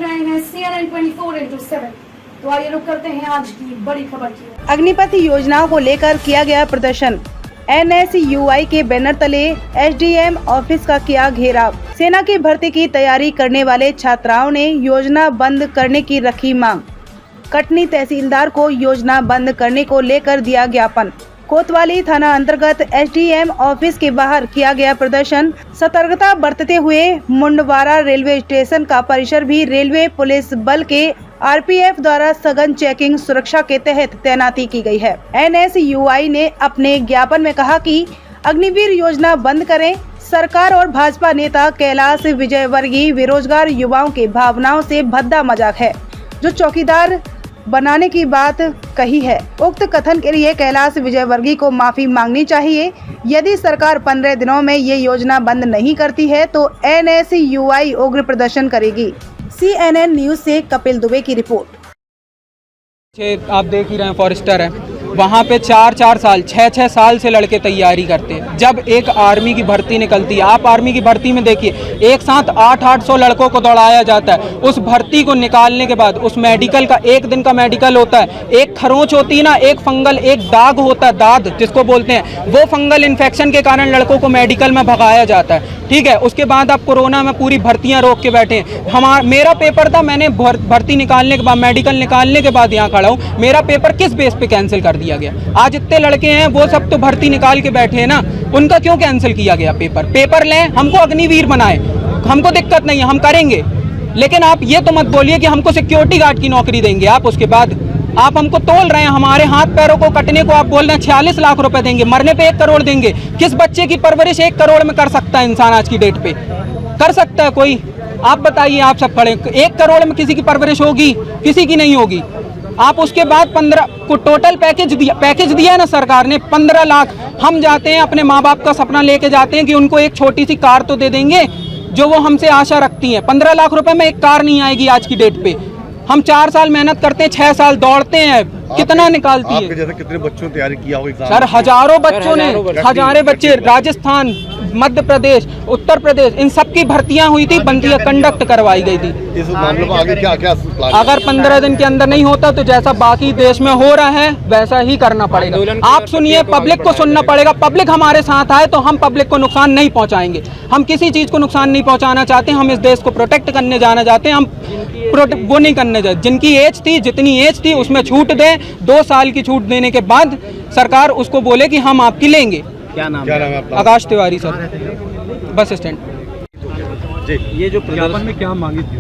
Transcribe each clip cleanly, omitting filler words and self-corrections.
रहे हैं CNN 24/7। तो आइए रुक करते हैं आज की बड़ी खबर की। अग्निपथ योजनाओं को लेकर किया गया प्रदर्शन। NSUI के बैनर तले SDM ऑफिस का किया घेराव। सेना की भर्ती की तैयारी करने वाले छात्राओं ने योजना बंद करने की रखी मांग। कटनी तहसीलदार को योजना बंद करने को लेकर दिया ज्ञापन। कोतवाली थाना अंतर्गत SDM ऑफिस के बाहर किया गया प्रदर्शन। सतर्कता बरतते हुए मुंडवारा रेलवे स्टेशन का परिसर भी रेलवे पुलिस बल के RPF द्वारा सघन चेकिंग सुरक्षा के तहत तैनाती की गई है। NSUI ने अपने ज्ञापन में कहा कि अग्निवीर योजना बंद करें। सरकार और भाजपा नेता कैलाश विजयवर्गीय बेरोजगार युवाओं के भावनाओं से भद्दा मजाक है, जो चौकीदार बनाने की बात कही है। उक्त कथन के लिए कैलाश विजयवर्गीय को माफी मांगनी चाहिए। यदि सरकार 15 दिनों में ये योजना बंद नहीं करती है तो NSUI उग्र प्रदर्शन करेगी। CNN न्यूज से कपिल दुबे की रिपोर्ट। आप देख ही रहे हैं, फॉरेस्टर है वहाँ पे 4-4 साल 6-6 साल से लड़के तैयारी करते हैं। जब एक आर्मी की भर्ती निकलती है, आप आर्मी की भर्ती में देखिए, एक साथ 800-800 लड़कों को दौड़ाया जाता है। उस भर्ती को निकालने के बाद उस मेडिकल का 1 दिन का मेडिकल होता है। एक खरोंच होती है ना, एक फंगल, एक दाग होता है, दाद जिसको बोलते हैं, वो फंगल इन्फेक्शन के कारण लड़कों को मेडिकल में भगाया जाता है। ठीक है, उसके बाद आप कोरोना में पूरी भर्तियाँ रोक के बैठे हैं। मेरा पेपर था, मैंने भर्ती निकालने के बाद, मेडिकल निकालने के बाद यहाँ खड़ा हूँ। मेरा पेपर किस बेस पे कैंसिल कर दिया गया? आज इतने लड़के हैं, वो सब तो भर्ती निकाल के बैठे हैं ना, उनका क्यों कैंसिल किया गया पेपर लें, हमको अग्निवीर बनाए, हमको दिक्कत नहीं है, हम करेंगे। लेकिन आप ये तो मत बोलिए कि हमको सिक्योरिटी गार्ड की नौकरी देंगे आप। उसके बाद आप हमको तोल रहे हैं, हमारे हाथ पैरों को कटने को आप बोल रहे हैं 46 लाख रुपए देंगे, मरने पे 1 करोड़ देंगे। किस बच्चे की परवरिश 1 करोड़ में कर सकता है इंसान? आज की डेट पे कर सकता है कोई? आप बताइए, आप सब खड़े, 1 करोड़ में किसी की परवरिश होगी? किसी की नहीं होगी। आप उसके बाद 15 को टोटल पैकेज दिया है ना सरकार ने, 15 लाख। हम जाते हैं, अपने माँ बाप का सपना लेके जाते हैं कि उनको एक छोटी सी कार तो दे देंगे जो वो हमसे आशा रखती हैं। 15 लाख रुपए में एक कार नहीं आएगी आज की डेट पे। हम 4 साल मेहनत करते हैं, 6 साल दौड़ते हैं, कितना निकालती है? जैसे कितने बच्चों ने तैयारी किया होगा? सर हजारों बच्चों ने, हजारों बच्चे, राजस्थान, मध्य प्रदेश, उत्तर प्रदेश, इन सब की भर्तियां हुई थी, बंदियां कंडक्ट करवाई गई थी। इस मामले में आगे क्या अगर 15 दिन के अंदर नहीं होता तो जैसा बाकी देश में हो रहा है वैसा ही करना पड़ेगा। आप सुनिए, पब्लिक को सुनना पड़ेगा। पब्लिक हमारे साथ आए तो हम पब्लिक को नुकसान नहीं पहुंचाएंगे। हम किसी चीज को नुकसान नहीं पहुंचाना चाहते। हम इस देश को प्रोटेक्ट करने जाना चाहते हैं। हम वो नहीं करने जाते। जिनकी एज थी, जितनी एज थी उसमें छूट दें। 2 साल की छूट देने के बाद सरकार उसको बोले कि हम आपकी लेंगे। क्या नाम है आपका? आकाश तिवारी सर, बस स्टैंड। ये जो प्रदर्शन में क्या मांगी थी?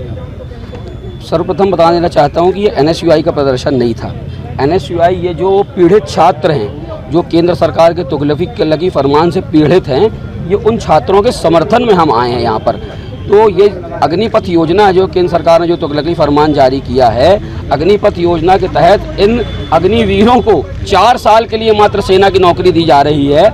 सर्वप्रथम बता देना चाहता हूँ कि ये NSUI का प्रदर्शन नहीं था। NSUI ये जो पीड़ित छात्र हैं, जो केंद्र सरकार के तुगलकी फरमान से पीड़ित हैं, ये उन छात्रों के समर्थन में हम आए हैं यहाँ पर। तो ये अग्निपथ योजना जो केंद्र सरकार ने जो तुगलकी फरमान जारी किया है, अग्निपथ योजना के तहत इन अग्निवीरों को 4 साल के लिए मात्र सेना की नौकरी दी जा रही है।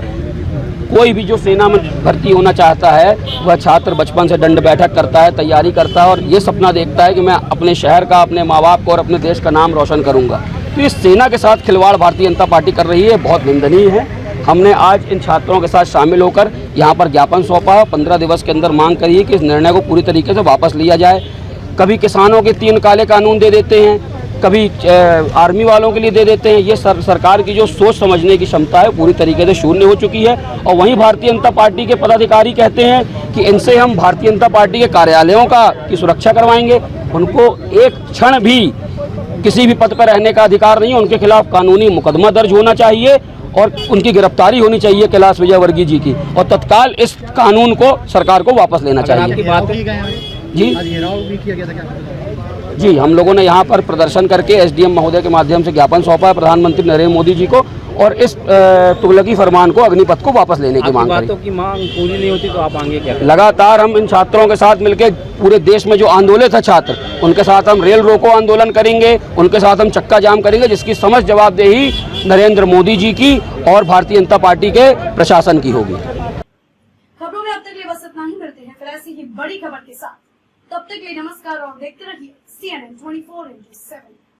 कोई भी जो सेना में भर्ती होना चाहता है, वह छात्र बचपन से दंड बैठक करता है, तैयारी करता है और ये सपना देखता है कि मैं अपने शहर का, अपने माँ बाप को और अपने देश का नाम रोशन करूँगा। तो इस सेना के साथ खिलवाड़ भारतीय जनता पार्टी कर रही है, बहुत निंदनीय है। हमने आज इन छात्रों के साथ शामिल होकर यहाँ पर ज्ञापन सौंपा है। 15 दिवस के अंदर मांग करी है कि इस निर्णय को पूरी तरीके से वापस लिया जाए। कभी किसानों के 3 काले कानून दे देते हैं, कभी आर्मी वालों के लिए दे देते हैं। ये सरकार की जो सोच समझने की क्षमता है पूरी तरीके से शून्य हो चुकी है। और वहीं भारतीय जनता पार्टी के पदाधिकारी कहते हैं कि इनसे हम भारतीय जनता पार्टी के कार्यालयों की सुरक्षा करवाएंगे। उनको एक क्षण भी किसी भी पद पर रहने का अधिकार नहीं है। उनके खिलाफ कानूनी मुकदमा दर्ज होना चाहिए और उनकी गिरफ्तारी होनी चाहिए कैलाश विजयवर्गीय जी की, और तत्काल इस कानून को सरकार को वापस लेना चाहिए। जी, हम लोगों ने यहाँ पर प्रदर्शन करके SDM महोदय के माध्यम से ज्ञापन सौंपा है प्रधानमंत्री नरेंद्र मोदी जी को, और इस तुगलकी फरमान को, अग्निपथ को वापस लेने की मांग करी। की मांग पूरी नहीं होती तो आप आगे क्या? लगातार हम इन छात्रों के साथ मिलकर पूरे देश में जो आंदोलित है छात्र, उनके साथ हम रेल रोको आंदोलन करेंगे, उनके साथ हम चक्का जाम करेंगे, जिसकी समझ जवाबदेही नरेंद्र मोदी जी की और भारतीय जनता पार्टी के प्रशासन की होगी। खबरों में अब तक लिए बस इतना ही। मिलते हैं फिर ऐसी ही बड़ी खबर के साथ। तब तक के लिए नमस्कार और देखते रहिए CNN 24/7।